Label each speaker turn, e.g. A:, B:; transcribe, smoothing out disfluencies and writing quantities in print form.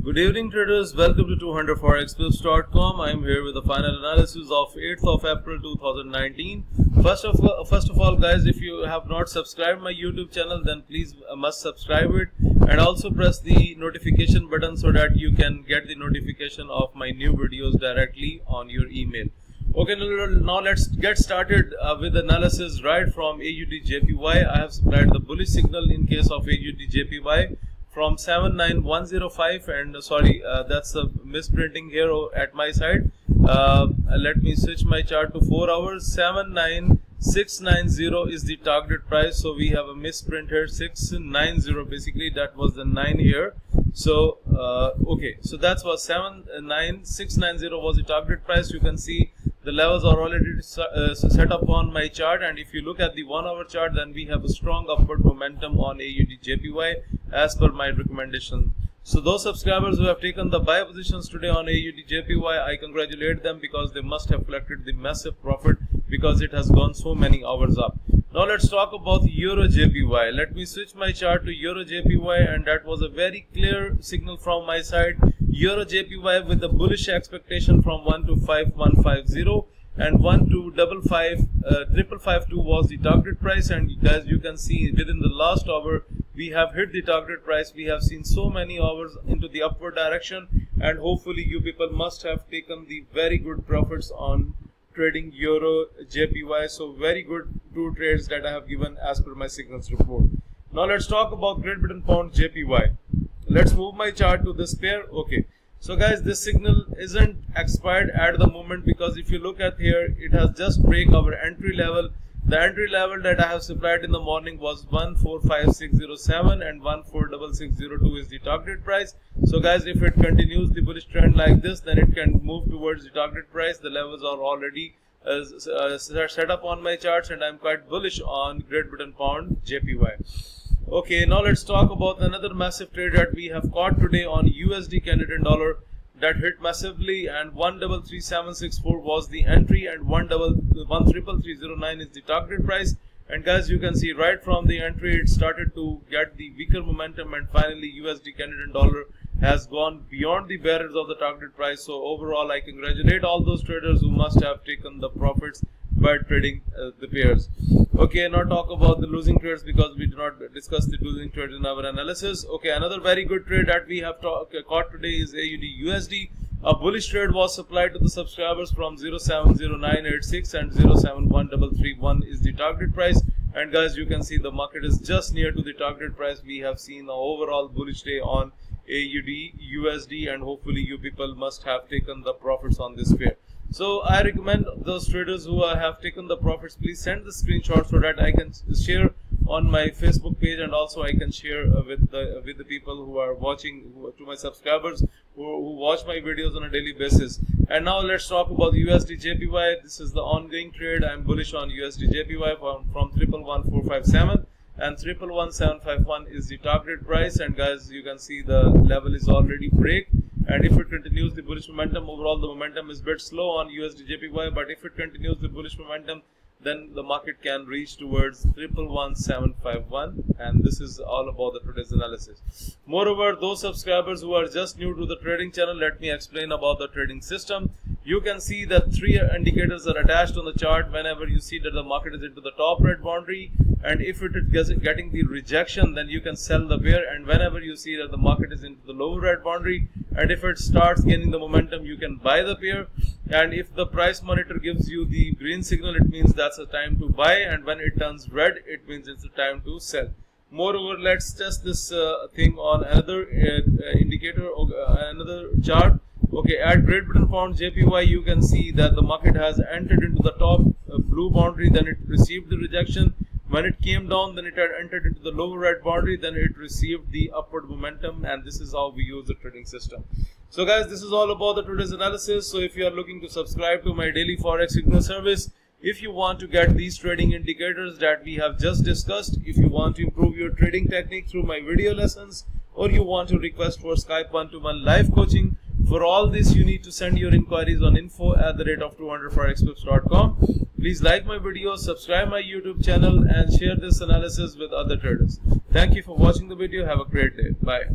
A: Good evening traders, welcome to 200forexpips.com. I am here with the final analysis of 8th of April 2019. First of all guys, if you have not subscribed my YouTube channel, then please must subscribe it and also press the notification button so that you can get the notification of my new videos directly on your email. Okay, now let's get started with analysis right from AUDJPY. I have supplied the bullish signal in case of AUDJPY from 79105, and that's a misprinting here at my side. Let me switch my chart to 4 hours. 79690 is the target price, so we have a misprint here. 690, basically that was the 9 here. So okay, so that was 79690 was the target price. You can see the levels are already set up on my chart, and if you look at the 1 hour chart, then we have a strong upward momentum on AUDJPY as per my recommendation. So those subscribers who have taken the buy positions today on AUDJPY, I congratulate them because they must have collected the massive profit because it has gone so many hours up. Now let's talk about EUR/JPY. Let me switch my chart to EUR/JPY, and that was a very clear signal from my side. EUR/JPY with the bullish expectation from 1 to 5150 and 1 to 552 was the target price. And guys, you can see within the last hour we have hit the target price. We have seen so many hours into the upward direction, and hopefully you people must have taken the very good profits on trading EUR/JPY. So very good 2 trades that I have given as per my signals report. Now let's talk about Great Britain Pound JPY. Let's move my chart to this pair. Okay, so guys, this signal isn't expired at the moment because if you look at here, it has just break our entry level. The entry level that I have supplied in the morning was 145607 and 146602 is the target price. So guys, if it continues the bullish trend like this, then it can move towards the target price. The levels are already set up on my charts, and I'm quite bullish on Great Britain Pound JPY. Okay, now let's talk about another massive trade that we have caught today on USD Canadian dollar that hit massively, and 133764 was the entry and 133309 is the target price. And guys, you can see right from the entry it started to get the weaker momentum, and finally USD Canadian dollar has gone beyond the barriers of the target price. So overall, I congratulate all those traders who must have taken the profits by trading the pairs. Okay, now talk about the losing trades because we do not discuss the losing trades in our analysis. Okay, another very good trade that we have caught today is AUD/USD. A bullish trade was supplied to the subscribers from 070986 and 071331 is the target price. And guys, you can see the market is just near to the target price. We have seen an overall bullish day on AUD/USD, and hopefully you people must have taken the profits on this pair. So I recommend those traders who have taken the profits, please send the screenshot so that I can share on my Facebook page, and also I can share with the people who are watching, to my subscribers who watch my videos on a daily basis. And now let's talk about USD/JPY. This is the ongoing trade. I'm bullish on USD/JPY from 111457 and 111751 is the target price. And guys, you can see the level is already break. And if it continues the bullish momentum, overall the momentum is a bit slow on USD/JPY, but if it continues the bullish momentum, then the market can reach towards 111751. And this is all about the today's analysis. Moreover, those subscribers who are just new to the trading channel, let me explain about the trading system. You can see that 3 indicators are attached on the chart. Whenever you see that the market is into the top red boundary, and if it is getting the rejection, then you can sell the pair. And whenever you see that the market is into the lower red boundary, and if it starts gaining the momentum, you can buy the pair. And if the price monitor gives you the green signal, it means that's a time to buy, and when it turns red, it means it's a time to sell. Moreover, let's test this thing on another indicator, another chart. Okay, at Great Britain Pound JPY, you can see that the market has entered into the top blue boundary, then it received the rejection. When it came down, then it had entered into the lower red boundary, then it received the upward momentum, and this is how we use the trading system. So guys, this is all about the today's analysis. So if you are looking to subscribe to my daily Forex signal service, if you want to get these trading indicators that we have just discussed, if you want to improve your trading technique through my video lessons, or you want to request for Skype 1-to-1 live coaching, for all this you need to send your inquiries on info@200forexpips.com. Please like my videos, subscribe my YouTube channel, and share this analysis with other traders. Thank you for watching the video. Have a great day. Bye.